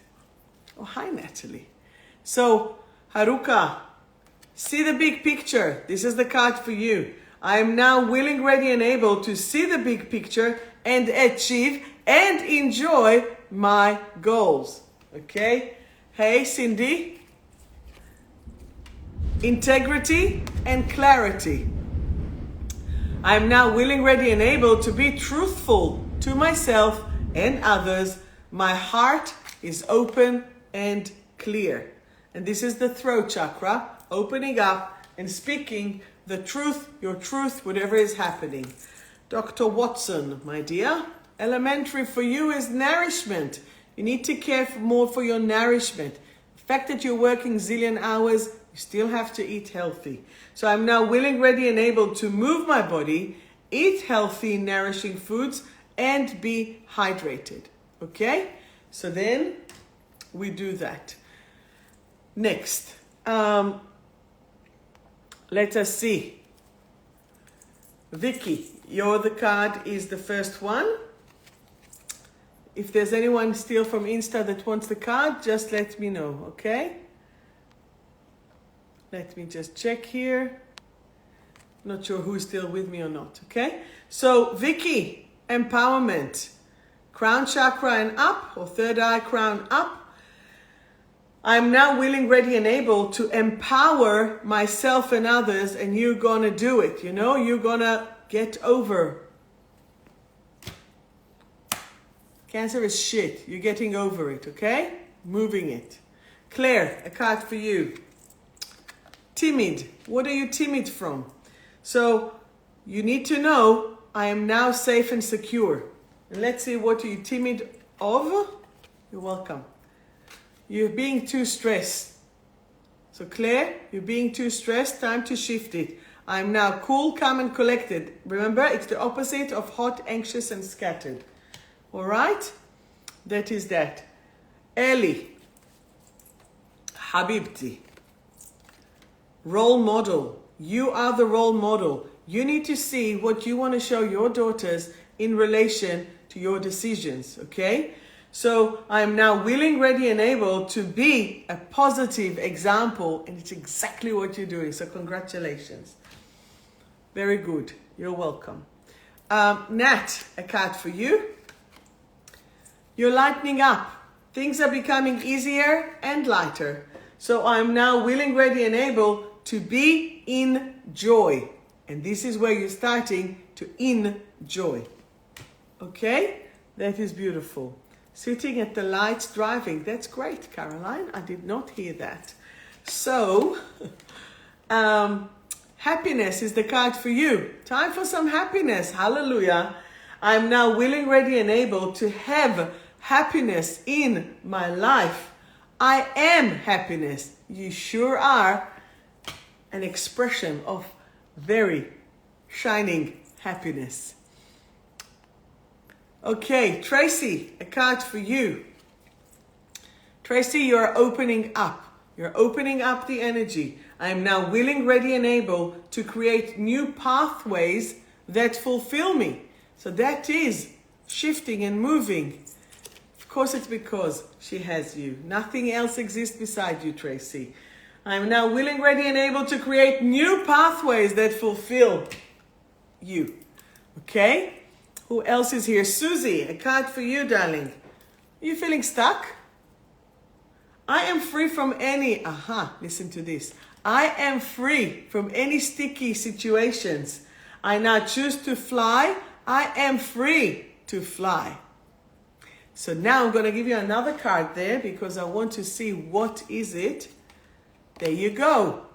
Oh, hi, Natalie. So, Haruka, see the big picture. This is the card for you. I am now willing, ready, and able to see the big picture and achieve and enjoy my goals. Okay? Hey, Cindy. Integrity and clarity. I am now willing, ready, and able to be truthful to myself and others. My heart is open and clear. And this is the throat chakra, opening up and speaking the truth, your truth, whatever is happening. Dr. Watson, my dear, elementary for you is nourishment. You need to care more for your nourishment. The fact that you're working zillion hours, you still have to eat healthy. So I'm now willing, ready, and able to move my body, eat healthy, nourishing foods, and be hydrated. Okay? So then we do that. Next, let us see. Vicky, your the card is the first one. If there's anyone still from Insta that wants the card, just let me know, okay? Let me just check here. Not sure who's still with me or not, okay? So, Vicky, empowerment. Crown chakra and up, or third eye crown up. I'm now willing, ready, and able to empower myself and others, and you're gonna do it, you know? You're gonna get over. Cancer is shit. You're getting over it, okay? Moving it. Claire, a card for you. Timid. What are you timid from? So, you need to know, I am now safe and secure. And let's see, what are you timid of? You're welcome. You're being too stressed. So Claire, you're being too stressed. Time to shift it. I'm now cool, calm, and collected. Remember, it's the opposite of hot, anxious, and scattered. All right? That is that. Ellie. Habibti. Role model. You are the role model. You need to see what you want to show your daughters in relation to your decisions, okay? So I am now willing, ready, and able to be a positive example, and it's exactly what you're doing. So congratulations. Very good. You're welcome. Nat, a card for you. You're lightening up. Things are becoming easier and lighter. So I'm now willing, ready, and able to be in joy. And this is where you're starting to enjoy. Okay? That is beautiful. Sitting at the lights, driving. That's great, Caroline. I did not hear that. So, happiness is the card for you. Time for some happiness. Hallelujah. I'm now willing, ready, and able to have happiness in my life. I am happiness. You sure are an expression of very shining happiness. Okay, Tracy, a card for you. Tracy, you're opening up. You're opening up the energy. I am now willing, ready, and able to create new pathways that fulfill me. So that is shifting and moving. Of course, it's because she has you. Nothing else exists beside you, Tracy. I am now willing, ready, and able to create new pathways that fulfill you. Okay? Who else is here? Susie, a card for you, darling. Are you feeling stuck? I am free from any, listen to this. I am free from any sticky situations. I now choose to fly. I am free to fly. So now I'm going to give you another card there because I want to see what is it. There you go.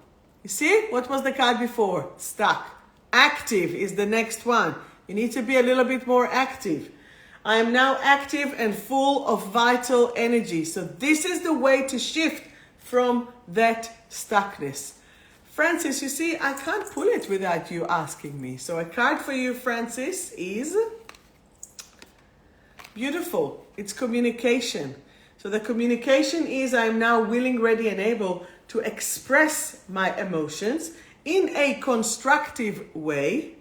You see? What was the card before? Stuck. Active is the next one. You need to be a little bit more active. I am now active and full of vital energy. So this is the way to shift from that stuckness. Francis, you see, I can't pull it without you asking me. So a card for you, Francis, is beautiful. It's communication. So the communication is I am now willing, ready, and able to express my emotions in a constructive way.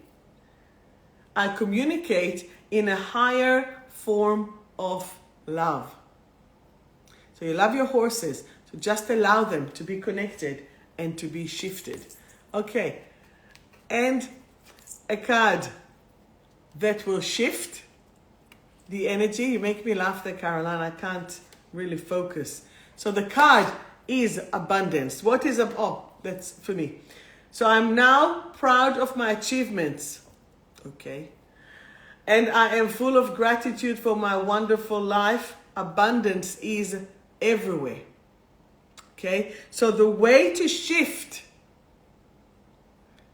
I communicate in a higher form of love. So you love your horses, so just allow them to be connected and to be shifted. Okay, and a card that will shift the energy. You make me laugh there, Caroline. I can't really focus. So the card is abundance. What is that's for me. So I'm now proud of my achievements. Okay. And I am full of gratitude for my wonderful life. Abundance is everywhere. Okay. So the way to shift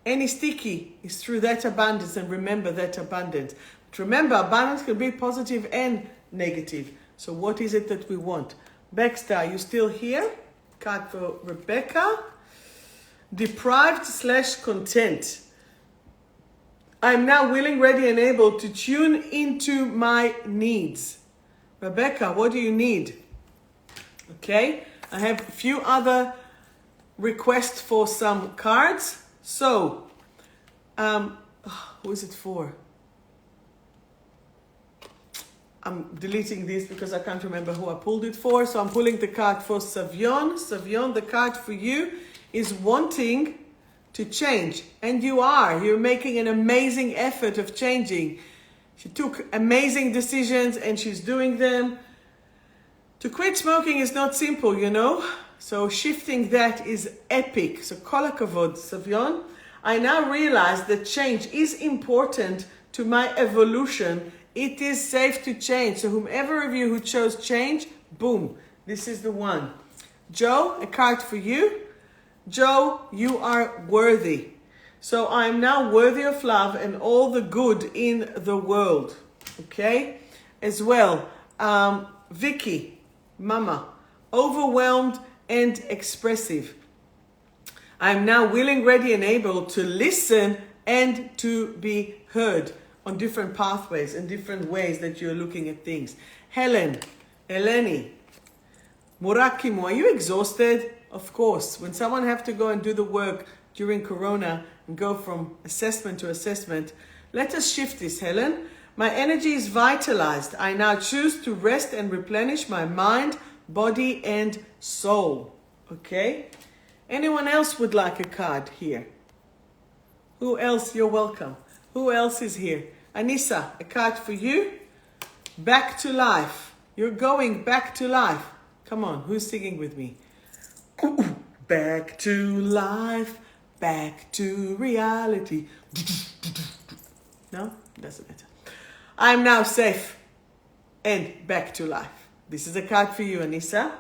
any sticky is through that abundance, and remember that abundance. But remember, abundance can be positive and negative. So what is it that we want? Baxter, are you still here? Card for Rebecca. Deprived/content. I'm now willing, ready, and able to tune into my needs. Rebecca, what do you need? Okay, I have a few other requests for some cards. So, who is it for? I'm deleting this because I can't remember who I pulled it for. So I'm pulling the card for Savion. Savion, the card for you is wanting to change. And you are. You're making an amazing effort of changing. She took amazing decisions and she's doing them. To quit smoking is not simple, you know. So shifting that is epic. So 𝗀𝗏𝗄𝗏, Savion. I now realize that change is important to my evolution. It is safe to change. So whomever of you who chose change, boom, this is the one. Joe, a card for you. Joe, you are worthy. So I'm now worthy of love and all the good in the world. Okay? As well, Vicky, Mama, overwhelmed and expressive. I'm now willing, ready, and able to listen and to be heard on different pathways and different ways that you're looking at things. Helen, Eleni, Murakimu, are you exhausted? Of course. When someone have to go and do the work during Corona and go from assessment to assessment, let us shift this, Helen. My energy is vitalized. I now choose to rest and replenish my mind, body, and soul. Okay? Anyone else would like a card here? Who else? You're welcome. Who else is here? Anissa, a card for you. Back to life. You're going back to life. Come on, who's singing with me? Back to life, back to reality. No? Doesn't matter. I'm now safe and back to life. This is a card for you, Anissa.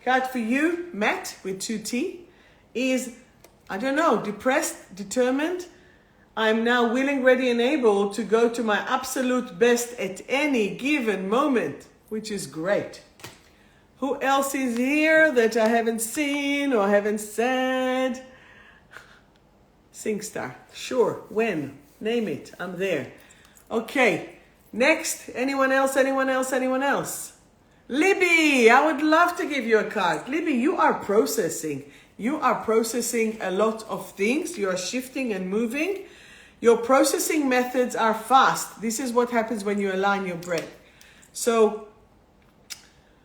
Card for you, Matt, with 2 T, is, I don't know, depressed, determined. I'm now willing, ready, and able to go to my absolute best at any given moment, which is great. Who else is here that I haven't seen or haven't said? SingStar. Sure. When? Name it. I'm there. Okay. Next. Anyone else? Anyone else? Anyone else? Libby, I would love to give you a card. Libby, you are processing. You are processing a lot of things. You are shifting and moving. Your processing methods are fast. This is what happens when you align your brain. So,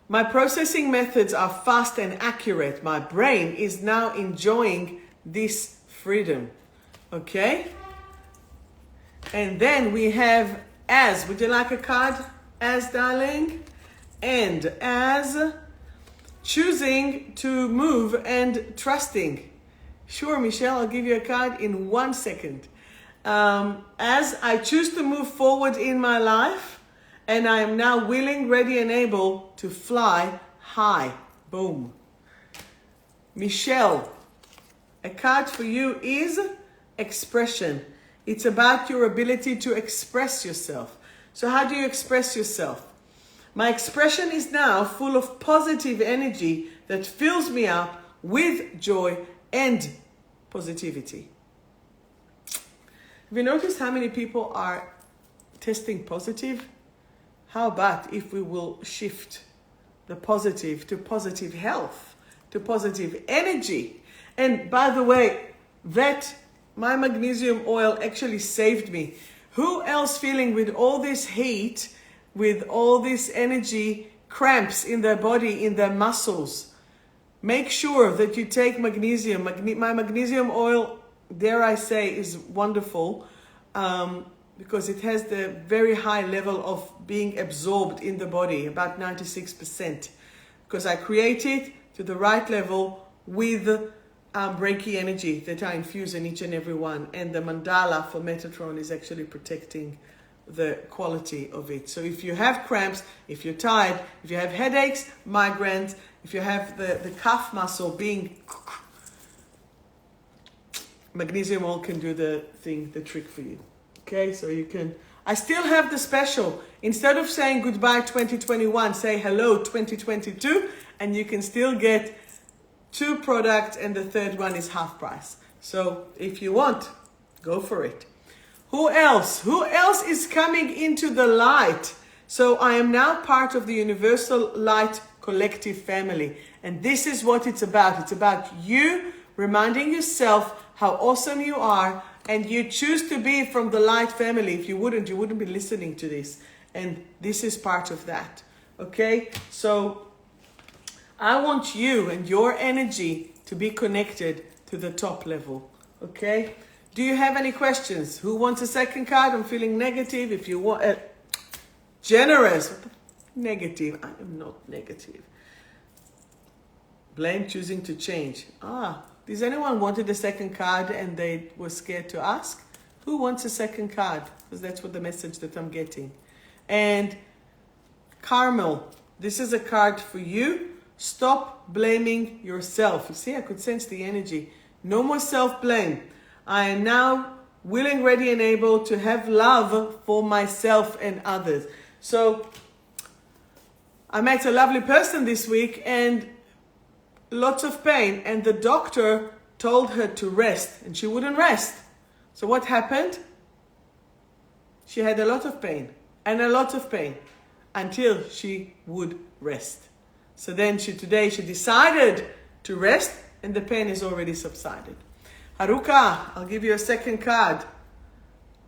my processing methods are fast and accurate. My brain is now enjoying this freedom. Okay? And then we have as. Would you like a card? As, darling? And as choosing to move and trusting. Sure, Michelle, I'll give you a card in 1 second. As I choose to move forward in my life, and I am now willing, ready, and able to fly high. Boom. Michelle, a card for you is expression. It's about your ability to express yourself. So how do you express yourself? My expression is now full of positive energy that fills me up with joy and positivity. Have you noticed how many people are testing positive? How about if we will shift the positive to positive health, to positive energy? And by the way, that my magnesium oil actually saved me. Who else feeling with all this heat, with all this energy, cramps in their body, in their muscles? Make sure that you take magnesium. My magnesium oil, dare I say, is wonderful because it has the very high level of being absorbed in the body, about 96%. Because I create it to the right level with Reiki energy that I infuse in each and every one. And the mandala for Metatron is actually protecting the quality of it. So if you have cramps, if you're tired, if you have headaches, migraines, if you have the calf muscle being, magnesium oil can do the trick for you. Okay, so you can, I still have the special. Instead of saying goodbye 2021, say hello 2022, and you can still get 2 products and the third one is half price. So if you want, go for it. Who else? Who else is coming into the light? So I am now part of the Universal Light Collective family. And this is what it's about. It's about you reminding yourself how awesome you are, and you choose to be from the light family. If you wouldn't be listening to this. And this is part of that. Okay? So I want you and your energy to be connected to the top level. Okay? Do you have any questions? Who wants a second card? I'm feeling negative. If you want generous. Negative. I am not negative. Blame choosing to change. Does anyone wanted a second card and they were scared to ask? Who wants a second card? Because that's what the message that I'm getting. And Carmel, this is a card for you. Stop blaming yourself. You see, I could sense the energy. No more self-blame. I am now willing, ready, and able to have love for myself and others. So I met a lovely person this week and lots of pain, and the doctor told her to rest, and she wouldn't rest. So what happened? She had a lot of pain and a lot of pain until she would rest. So then today she decided to rest, and the pain is already subsided. Haruka, I'll give you a second card.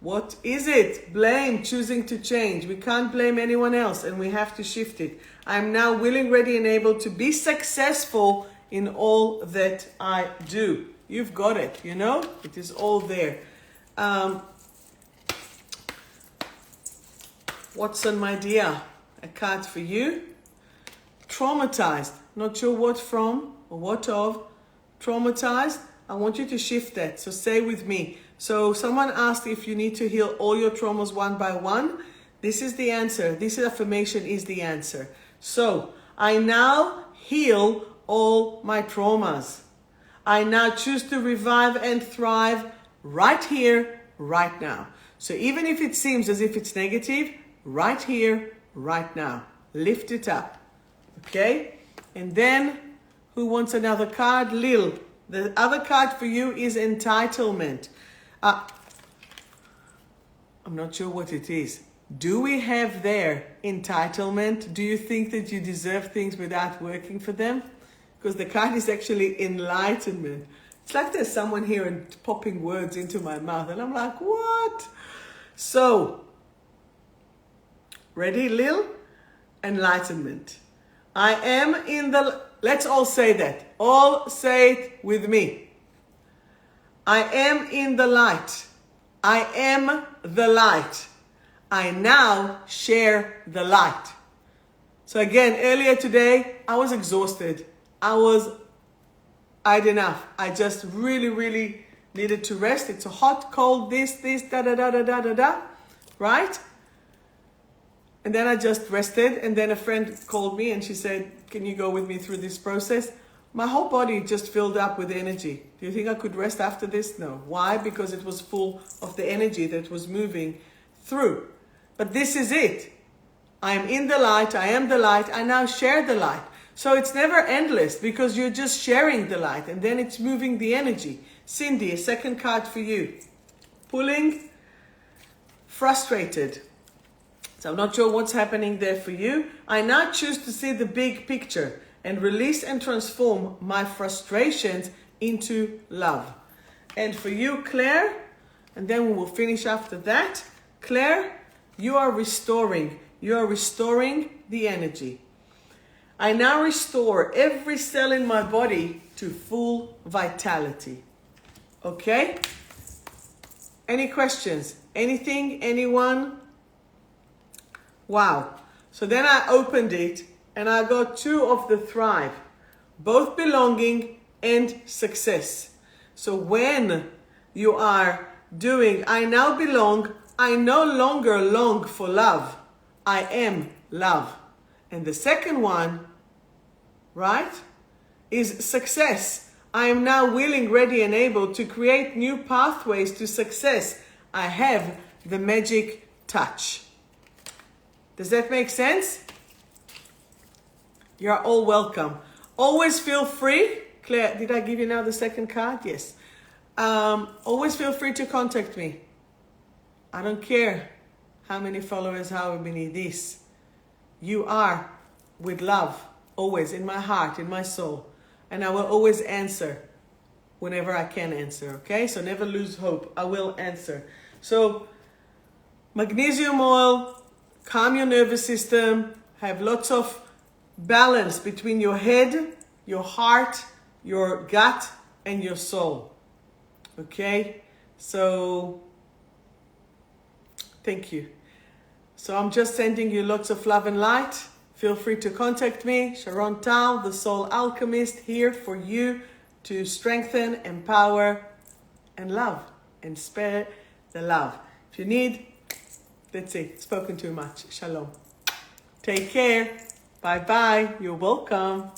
What is it? Blame, choosing to change. We can't blame anyone else, and we have to shift it. I'm now willing, ready, and able to be successful in all that I do. You've got it, you know? It is all there. Watson, my dear, a card for you. Traumatized. Not sure what from or what of. Traumatized. I want you to shift that. So say with me. So someone asked if you need to heal all your traumas one by one. This is the answer. This affirmation is the answer. So I now heal all my traumas. I now choose to revive and thrive right here, right now. So even if it seems as if it's negative, right here, right now. Lift it up. Okay? And then, who wants another card? Lil. The other card for you is entitlement. I'm not sure what it is. Do we have there entitlement? Do you think that you deserve things without working for them? Because the card is actually enlightenment. It's like there's someone here and popping words into my mouth. And I'm like, what? So, ready, Lil? Enlightenment. I am in the... Let's all say that. All say it with me. I am in the light. I am the light. I now share the light. So again, earlier today, I was exhausted. I had enough. I just really needed to rest. It's a hot, cold, this, da-da-da-da-da-da-da, right? And then I just rested, and then a friend called me and she said, can you go with me through this process? My whole body just filled up with energy. Do you think I could rest after this? No. Why? Because it was full of the energy that was moving through. But this is it. I am in the light. I am the light. I now share the light. So it's never endless because you're just sharing the light and then it's moving the energy. Cindy, a second card for you. Pulling, frustrated. So I'm not sure what's happening there for you. I now choose to see the big picture and release and transform my frustrations into love. And for you, Claire, and then we will finish after that. Claire, you are restoring. You are restoring the energy. I now restore every cell in my body to full vitality. Okay? Any questions? Anything? Anyone? Wow. So then I opened it and I got two of the thrive, both belonging and success. So when you are doing, I now belong, I no longer long for love. I am love. And the second one, right, is success. I am now willing, ready, and able to create new pathways to success. I have the magic touch. Does that make sense? You're all welcome. Always feel free. Claire, did I give you now the second card? Yes. Always feel free to contact me. I don't care how many followers, how many this. You are with love, always in my heart, in my soul. And I will always answer whenever I can answer, okay? So never lose hope. I will answer. So magnesium oil, calm your nervous system, have lots of balance between your head, your heart, your gut, and your soul. Okay? So, thank you. So I'm just sending you lots of love and light. Feel free to contact me, Sharon Tal, the Soul Alchemist, here for you to strengthen, empower, and love, and spare the love. If you need, that's it. Spoken too much. Shalom. Take care. Bye-bye. You're welcome.